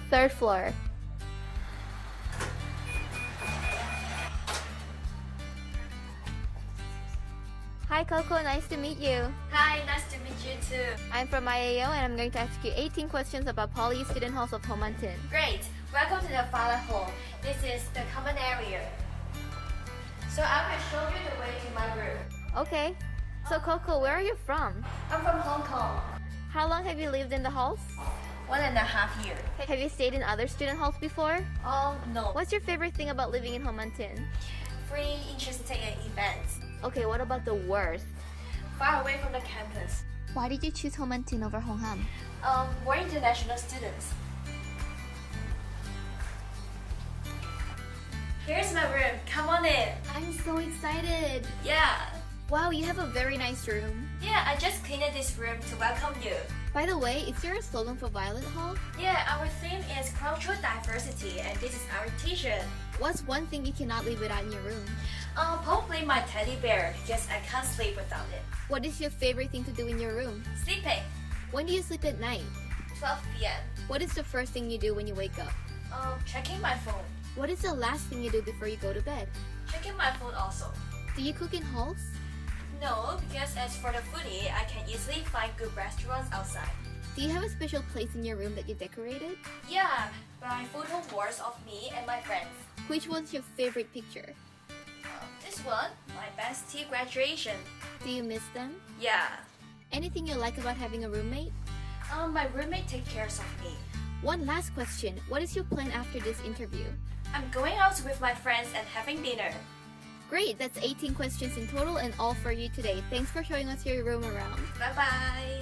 Third floor. Hi Coco, nice to meet you. Hi, nice to meet you too. I'm from IAO and I'm going to ask you 18 questions about PolyU student halls of Homantin. Great. Welcome to the Father Hall. This is the common area. So I will show you the way to my room. Okay. So Coco, where are you from? I'm from Hong Kong. How long have you lived in the halls? 1.5 years. Have you stayed in other student halls before? No. What's your favorite thing about living in Homantin? Free, interesting events. Okay, what about the worst? Far away from the campus. Why did you choose Homantin over Hongham? We're international students. Here's my room. Come on in. I'm so excited. Yeah. Wow, you have a very nice room. Yeah, I just cleaned this room to welcome you. By the way, is there a slogan for Violet Hall? Yeah, our theme is cultural diversity and this is our t-shirt. What's one thing you cannot live without in your room? Probably my teddy bear because I can't sleep without it. What is your favorite thing to do in your room? Sleeping. When do you sleep at night? 12 p.m. What is the first thing you do when you wake up? Checking my phone. What is the last thing you do before you go to bed? Checking my phone also. Do you cook in halls? No, because as for the foodie, I can easily find good restaurants outside. Do you have a special place in your room that you decorated? Yeah, by photo walls of me and my friends. Which one's your favorite picture? This one, my bestie graduation. Do you miss them? Yeah. Anything you like about having a roommate? My roommate takes care of me. One last question. What is your plan after this interview? I'm going out with my friends and having dinner. Great, that's 18 questions in total and all for you today. Thanks for showing us your room around. Bye-bye.